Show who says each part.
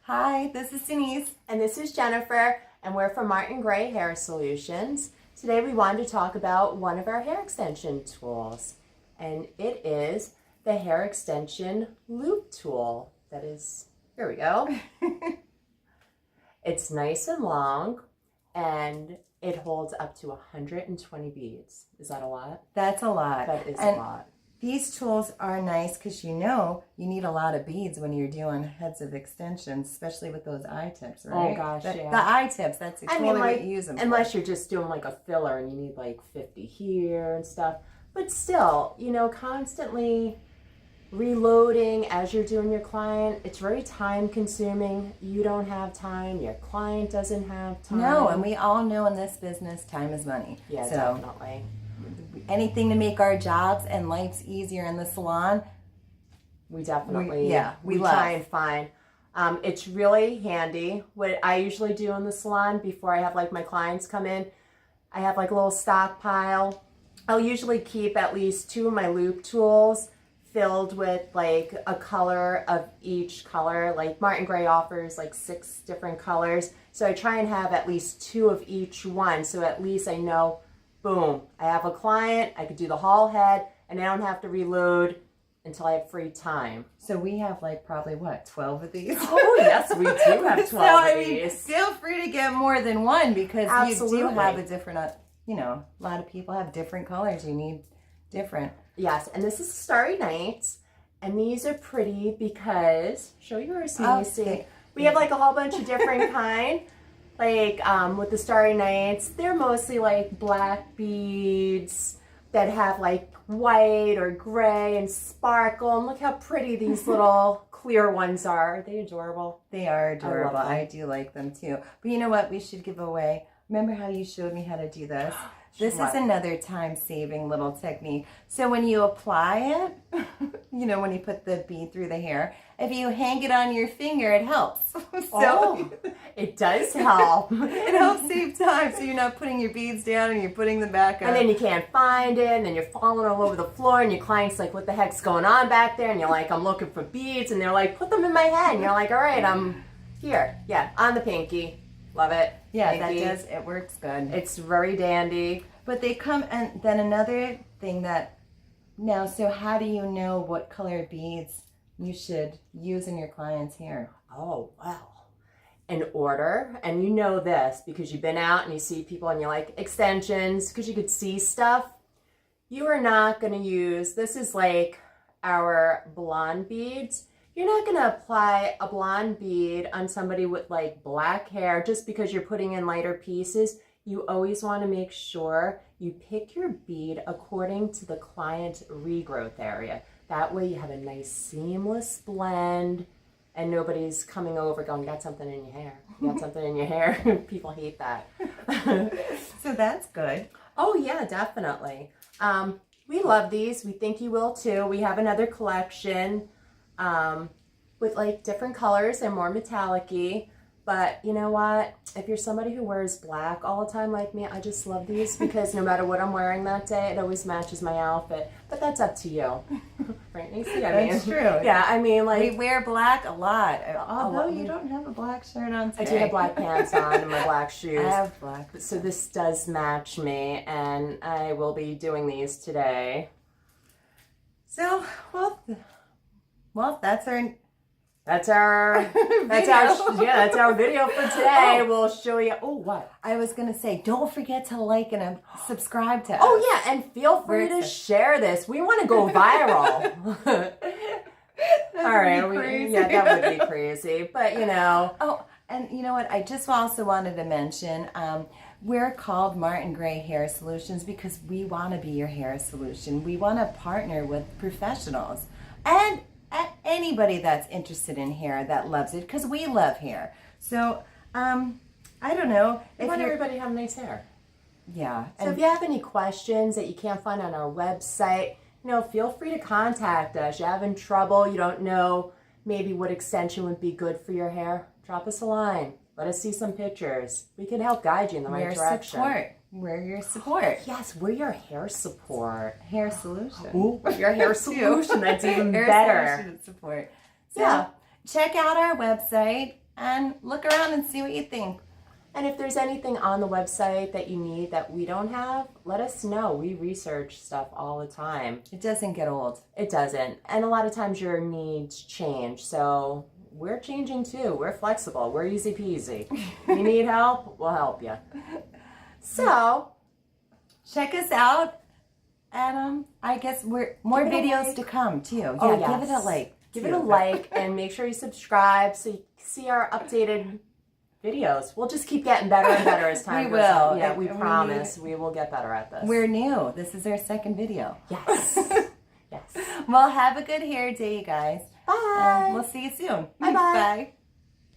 Speaker 1: Hi, this is Denise.
Speaker 2: And this is Jennifer, and we're from Martin Gray Hair Solutions. Today we wanted to talk about one of our hair extension tools, and it is the hair extension loop tool. That is, here we go. It's nice and long, and it holds up to 120 beads. Is that a lot?
Speaker 1: That's a lot.
Speaker 2: That is a lot.
Speaker 1: These tools are nice because you need a lot of beads when you're doing heads of extensions, especially with those eye tips, right?
Speaker 2: Oh gosh, yeah.
Speaker 1: The eye tips, that's totally what you use them
Speaker 2: unless
Speaker 1: for.
Speaker 2: you're just doing like a filler and you need like 50 here and stuff. But still, constantly reloading as you're doing your client, it's very time consuming. You don't have time, your client doesn't have time.
Speaker 1: No, and we all know in this business, time is money.
Speaker 2: Yeah,
Speaker 1: so,
Speaker 2: definitely.
Speaker 1: Anything to make our jobs and lives easier in the salon,
Speaker 2: we definitely
Speaker 1: we
Speaker 2: try and find. It's really handy. What I usually do in the salon before I have like my clients come in, I have like a little stockpile. I'll usually keep at least 2 of my loop tools filled with like a color of each color. Like Martin Gray offers like 6 different colors. So I try and have at least 2 of each one. So at least I know, boom, I have a client, I could do the whole head, and I don't have to reload until I have free time.
Speaker 1: So we have like probably, 12 of these?
Speaker 2: Oh, yes, we do have 12 of these.
Speaker 1: Feel free to get more than one because
Speaker 2: Absolutely.
Speaker 1: you do have a different, a lot of people have different colors. You need different.
Speaker 2: Yes, and this is Starry Nights, and these are pretty because, show yours, Nancy. We have like a whole bunch of different kind. Like with the Starry Nights, they're mostly like black beads that have like white or gray and sparkle. And look how pretty these little clear ones are. Are they adorable?
Speaker 1: They are adorable.
Speaker 2: I
Speaker 1: do like them too. But you know what? We should give away. Remember how you showed me how to do this? This is another time-saving little technique. So when you apply it, when you put the bead through the hair, if you hang it on your finger, it helps.
Speaker 2: It does help.
Speaker 1: It helps save time, so you're not putting your beads down and you're putting them back up.
Speaker 2: And then you can't find it, and then you're falling all over the floor, and your client's like, what the heck's going on back there? And you're like, I'm looking for beads, and they're like, put them in my head. And you're like, all right, I'm here. Yeah, on the pinky. Love it.
Speaker 1: Yeah,
Speaker 2: pinky.
Speaker 1: it works good.
Speaker 2: It's very dandy.
Speaker 1: But they come, and then another thing so how do you know what color beads you should use in your client's hair?
Speaker 2: Oh, well, in order, and you know this because you've been out and you see people and you're like, extensions, because you could see stuff. You are not going to use, this is like our blonde beads. You're not going to apply a blonde bead on somebody with like black hair just because you're putting in lighter pieces. You always want to make sure you pick your bead according to the client's regrowth area. That way you have a nice seamless blend and nobody's coming over going, got something in your hair. You got something in your hair. People hate that.
Speaker 1: So that's good.
Speaker 2: Oh yeah, definitely. We love these. We think you will too. We have another collection with like different colors. They're more metallic-y. But you know what? If you're somebody who wears black all the time like me, I just love these because no matter what I'm wearing that day, it always matches my outfit. But that's up to you. Right, Nancy?
Speaker 1: That's true.
Speaker 2: Yeah, I mean, like...
Speaker 1: We wear black a lot. Although you don't have a black shirt on today.
Speaker 2: I do have black pants on and my black shoes.
Speaker 1: I have black.
Speaker 2: So this does match me, and I will be doing these today.
Speaker 1: So, well, that's our...
Speaker 2: That's our video for today.
Speaker 1: Oh.
Speaker 2: We'll show you. Oh, what?
Speaker 1: I was going to say, don't forget to like and subscribe to us.
Speaker 2: Oh, yeah, and feel free to share this. We want to go viral. All right. That would be crazy. But,
Speaker 1: Oh, and you know what? I just also wanted to mention, we're called Martin Gray Hair Solutions because we want to be your hair solution. We want to partner with professionals and anybody that's interested in hair that loves it, because we love hair. So, I don't know.
Speaker 2: We want everybody to have nice hair.
Speaker 1: Yeah.
Speaker 2: So if you have any questions that you can't find on our website, feel free to contact us. You're having trouble, you don't know maybe what extension would be good for your hair, drop us a line. Let us see some pictures. We can help guide you in the right direction.
Speaker 1: We're your support.
Speaker 2: Yes, we're your hair support.
Speaker 1: Hair solution.
Speaker 2: Ooh, your hair solution. That's even
Speaker 1: hair
Speaker 2: better.
Speaker 1: Solution support. So check out our website. and look around and see what you think.
Speaker 2: And if there's anything on the website that you need that we don't have, let us know. We research stuff all the time.
Speaker 1: It doesn't get old.
Speaker 2: It doesn't. And a lot of times your needs change. So we're changing too. We're flexible. We're easy peasy. You need help? We'll help you. So
Speaker 1: check us out. And I guess we're more videos to come too. Yeah,
Speaker 2: Oh, yes.
Speaker 1: give it a like.
Speaker 2: Give it a like and make sure you subscribe so you see our updated videos. We'll just keep getting better and better as time goes on. Yeah, we promise we will get better at this.
Speaker 1: We're new. This is our second video.
Speaker 2: Yes. Yes.
Speaker 1: Well, have a good hair day, you guys.
Speaker 2: Bye.
Speaker 1: And we'll see you soon.
Speaker 2: Bye-bye.
Speaker 1: Bye.